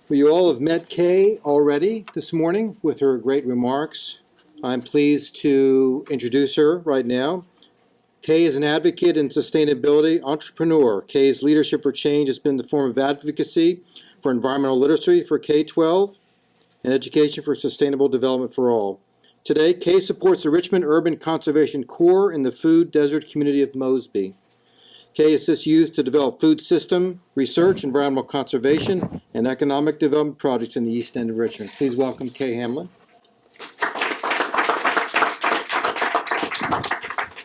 Well, you all have met Kay already this morning with her great remarks. I'm pleased to introduce her right now. Kay is an advocate in sustainability entrepreneur. Kay's leadership for change has been in the form of advocacy for environmental literacy for K-12 and education for sustainable development for all. Today, Kay supports the Richmond Urban Conservation Corps in the food desert community of Mosby. Kay assists youth to develop food system research, environmental conservation, and economic development projects in the East End of Richmond. Please welcome Kay Hamlin.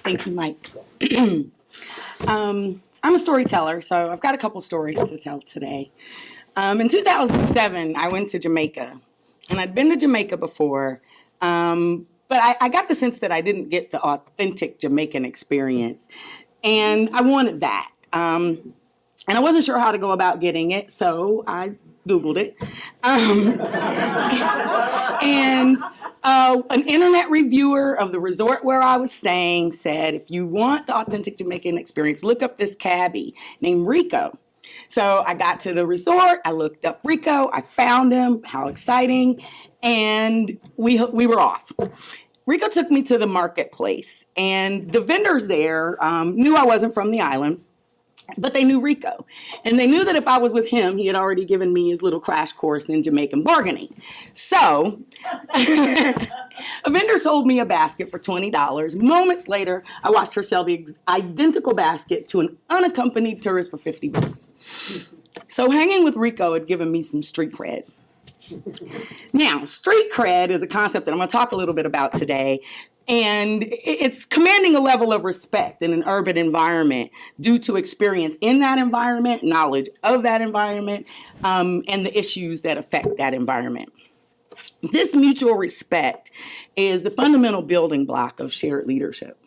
Thank you, Mike. I'm a storyteller, so I've got a couple stories to tell today. In 2007, I went to Jamaica, and I'd been to Jamaica before, but I got the sense that I didn't get the authentic Jamaican experience. And I wanted that. And I wasn't sure how to go about getting it, so I Googled it. And an internet reviewer of the resort where I was staying said, if you want the authentic Jamaican experience, look up this cabbie named Rico. So I got to the resort, I looked up Rico, I found him, how exciting, and we were off. Rico took me to the marketplace, and the vendors there knew I wasn't from the island, but they knew Rico. And they knew that if I was with him, he had already given me his little crash course in Jamaican bargaining. So a vendor sold me a basket for $20. Moments later, I watched her sell the identical basket to an unaccompanied tourist for $50. So hanging with Rico had given me some street cred. Now, street cred is a concept that I'm going to talk a little bit about today, and it's commanding a level of respect in an urban environment due to experience in that environment, knowledge of that environment, and the issues that affect that environment. This mutual respect is the fundamental building block of shared leadership.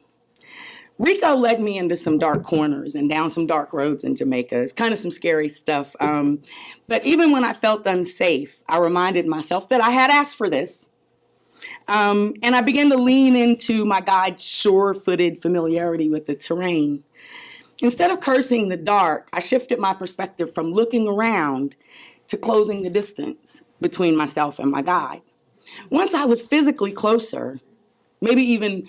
Rico led me into some dark corners and down some dark roads in Jamaica. It's kind of some scary stuff. But even when I felt unsafe, I reminded myself that I had asked for this. And I began to lean into my guide's sure-footed familiarity with the terrain. Instead of cursing the dark, I shifted my perspective from looking around to closing the distance between myself and my guide. Once I was physically closer, maybe even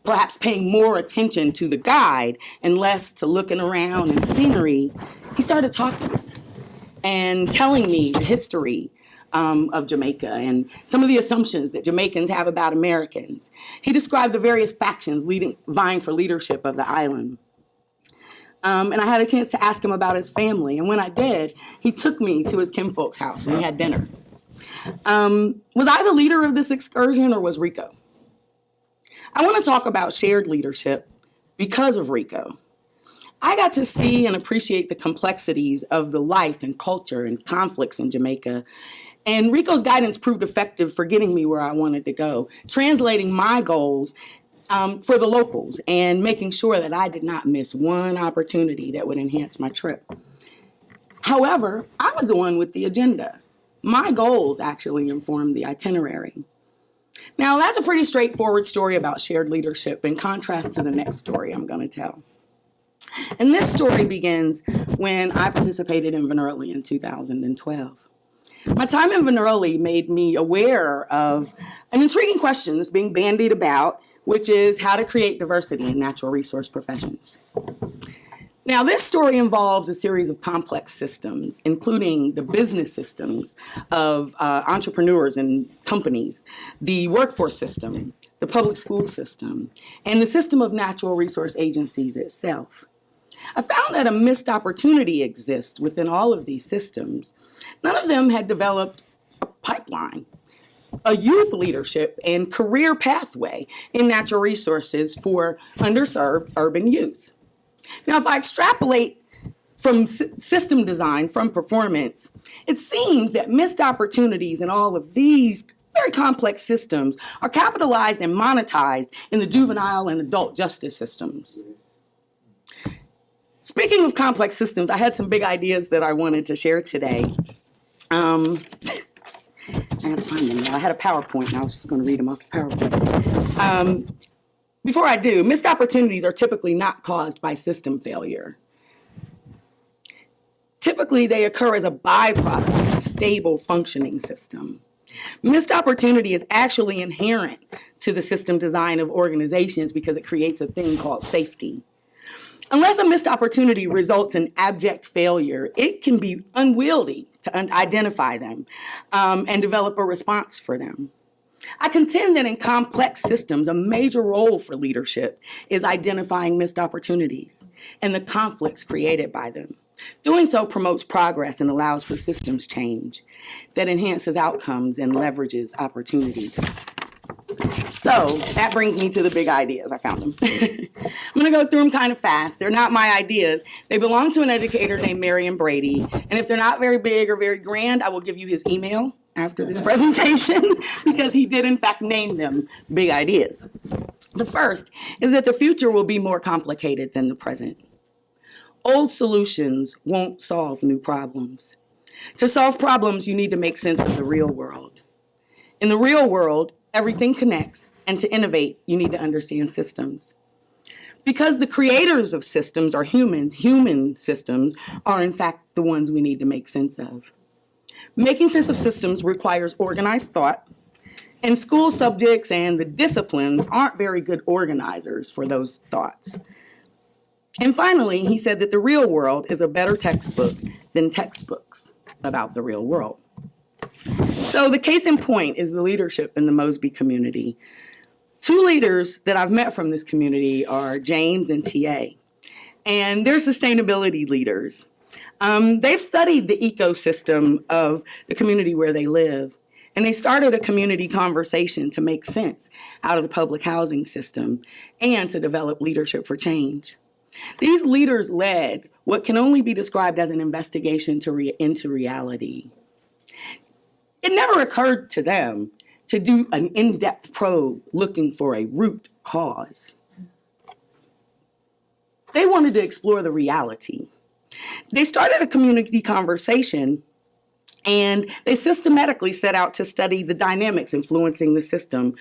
perhaps paying more attention to the guide and less to looking around and scenery, he started talking and telling me the history of Jamaica and some of the assumptions that Jamaicans have about Americans. He described the various factions vying for leadership of the island. And I had a chance to ask him about his family. And when I did, he took me to his kinfolk's house and we had dinner. Was I the leader of this excursion or was Rico? I want to talk about shared leadership because of Rico. I got to see and appreciate the complexities of the life and culture and conflicts in Jamaica. And Rico's guidance proved effective for getting me where I wanted to go, translating my goals for the locals and making sure that I did not miss one opportunity that would enhance my trip. However, I was the one with the agenda. My goals actually informed the itinerary. Now, that's a pretty straightforward story about shared leadership in contrast to the next story I'm going to tell. And this story begins when I participated in Venerali in 2012. My time in Venerali made me aware of an intriguing question that's being bandied about, which is how to create diversity in natural resource professions. Now, this story involves a series of complex systems, including the business systems of entrepreneurs and companies, the workforce system, the public school system, and the system of natural resource agencies itself. I found that a missed opportunity exists within all of these systems. None of them had developed a pipeline, a youth leadership and career pathway in natural resources for underserved urban youth. Now, if I extrapolate from system design, from performance, it seems that missed opportunities in all of these very complex systems are capitalized and monetized in the juvenile and adult justice systems. Speaking of complex systems, I had some big ideas that I wanted to share today. I had to find them now. I had a PowerPoint and I was just going to read them off the PowerPoint. Before I do, missed opportunities are typically not caused by system failure. Typically, they occur as a byproduct stable, functioning system. Missed opportunity is actually inherent to the system design of organizations because it creates a thing called safety. Unless a missed opportunity results in abject failure, it can be unwieldy to identify them and develop a response for them. I contend that in complex systems, a major role for leadership is identifying missed opportunities and the conflicts created by them. Doing so promotes progress and allows for systems change that enhances outcomes and leverages opportunity. So that brings me to the big ideas. I found them. I'm going to go through them kind of fast. They're not my ideas. They belong to an educator named Marion Brady. And if they're not very big or very grand, I will give you his email after this presentation because he did in fact name them big ideas. The first is that the future will be more complicated than the present. Old solutions won't solve new problems. To solve problems, you need to make sense of the real world. In the real world, everything connects, and to innovate, you need to understand systems. Because the creators of systems are humans, human systems are in fact the ones we need to make sense of. Making sense of systems requires organized thought, and school subjects and the disciplines aren't very good organizers for those thoughts. And finally, he said that the real world is a better textbook than textbooks about the real world. So the case in point is the leadership in the Mosby community. Two leaders that I've met from this community are James and TA, and they're sustainability leaders. They've studied the ecosystem of the community where they live, and they started a community conversation to make sense out of the public housing system and to develop leadership for change. These leaders led what can only be described as an investigation into reality. It never occurred to them to do an in-depth probe looking for a root cause. They wanted to explore the reality. They started a community conversation and they systematically set out to study the dynamics influencing the system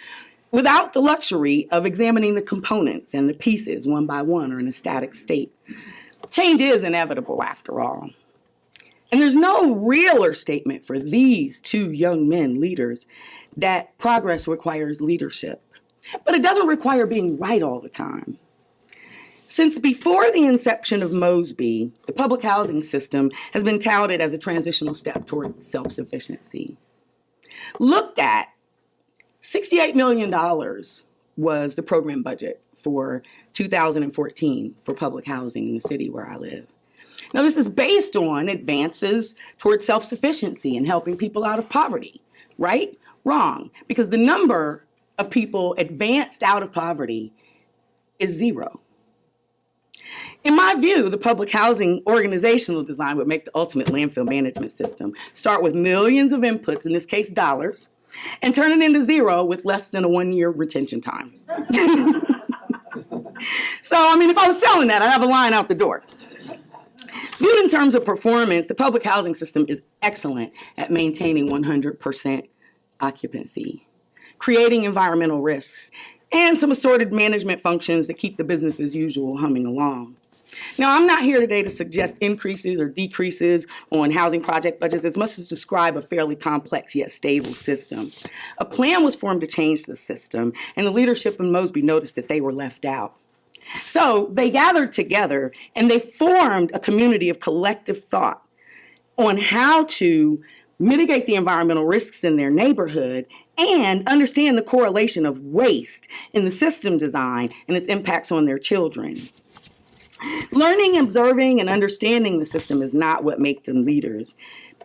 without the luxury of examining the components and the pieces one by one or in a static state. Change is inevitable after all. And there's no realer statement for these two young men leaders that progress requires leadership. But it doesn't require being right all the time. Since before the inception of Mosby, the public housing system has been touted as a transitional step toward self-sufficiency. Looked at, $68 million was the program budget for 2014 for public housing in the city where I live. Now, this is based on advances toward self-sufficiency and helping people out of poverty, right? Wrong, because the number of people advanced out of poverty is 0. In my view, the public housing organizational design would make the ultimate landfill management system. Start with millions of inputs, in this case dollars, and turn it into 0 with less than a 1-year retention time. So, if I was selling that, I'd have a line out the door. Viewed in terms of performance, the public housing system is excellent at maintaining 100% occupancy, creating environmental risks, and some assorted management functions that keep the business as usual humming along. Now, I'm not here today to suggest increases or decreases on housing project budgets as much as describe a fairly complex yet stable system. A plan was formed to change the system, and the leadership in Mosby noticed that they were left out. So they gathered together and they formed a community of collective thought on how to mitigate the environmental risks in their neighborhood and understand the correlation of waste in the system design and its impacts on their children. Learning, observing, and understanding the system is not what makes them leaders,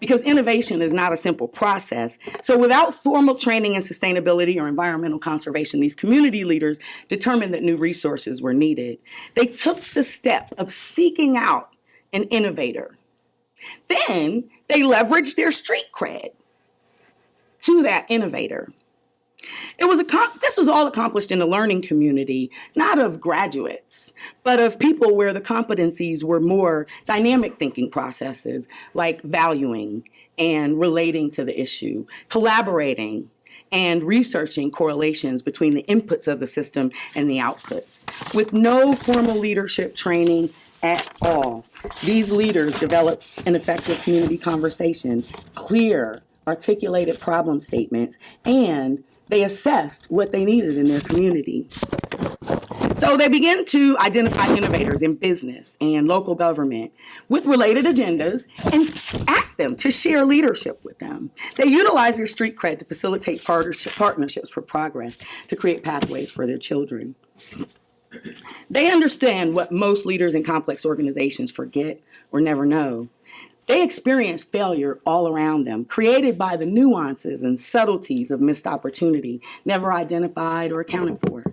because innovation is not a simple process. So without formal training in sustainability or environmental conservation, these community leaders determined that new resources were needed. They took the step of seeking out an innovator. Then they leveraged their street cred to that innovator. This was all accomplished in a learning community, not of graduates, but of people where the competencies were more dynamic thinking processes, like valuing and relating to the issue, collaborating, and researching correlations between the inputs of the system and the outputs. With no formal leadership training, at all. These leaders developed an effective community conversation, clear, articulated problem statements, and they assessed what they needed in their community. So they began to identify innovators in business and local government with related agendas and ask them to share leadership with them. They utilize their street cred to facilitate partnerships for progress, to create pathways for their children. They understand what most leaders in complex organizations forget or never know. They experience failure all around them, created by the nuances and subtleties of missed opportunity, never identified or accounted for.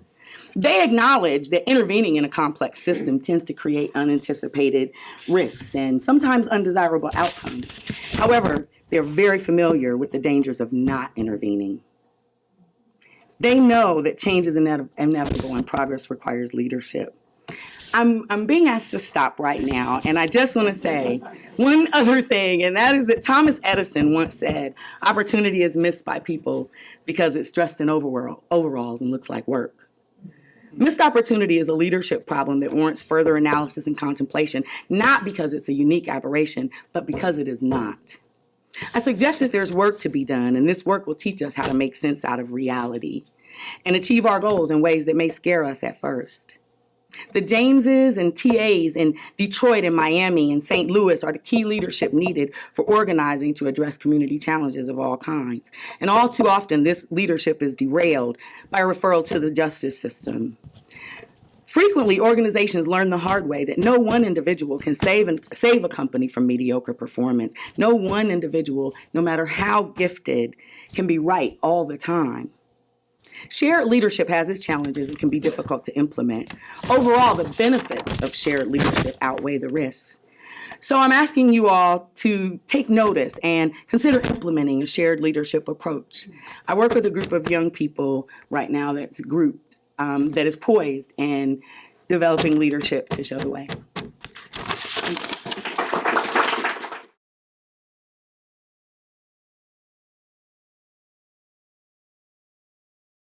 They acknowledge that intervening in a complex system tends to create unanticipated risks and sometimes undesirable outcomes. However, they're very familiar with the dangers of not intervening. They know that change is inevitable and progress requires leadership. I'm being asked to stop right now, and I just want to say one other thing, and that is that Thomas Edison once said, opportunity is missed by people because it's dressed in overalls and looks like work. Missed opportunity is a leadership problem that warrants further analysis and contemplation, not because it's a unique aberration, but because it is not. I suggest that there's work to be done, and this work will teach us how to make sense out of reality and achieve our goals in ways that may scare us at first. The Jameses and TAs in Detroit and Miami and St. Louis are the key leadership needed for organizing to address community challenges of all kinds. And all too often, this leadership is derailed by referral to the justice system. Frequently, organizations learn the hard way that no one individual can save a company from mediocre performance. No one individual, no matter how gifted, can be right all the time. Shared leadership has its challenges and can be difficult to implement. Overall, the benefits of shared leadership outweigh the risks. So I'm asking you all to take notice and consider implementing a shared leadership approach. I work with a group of young people right now that is poised and developing leadership to show the way. Thank you.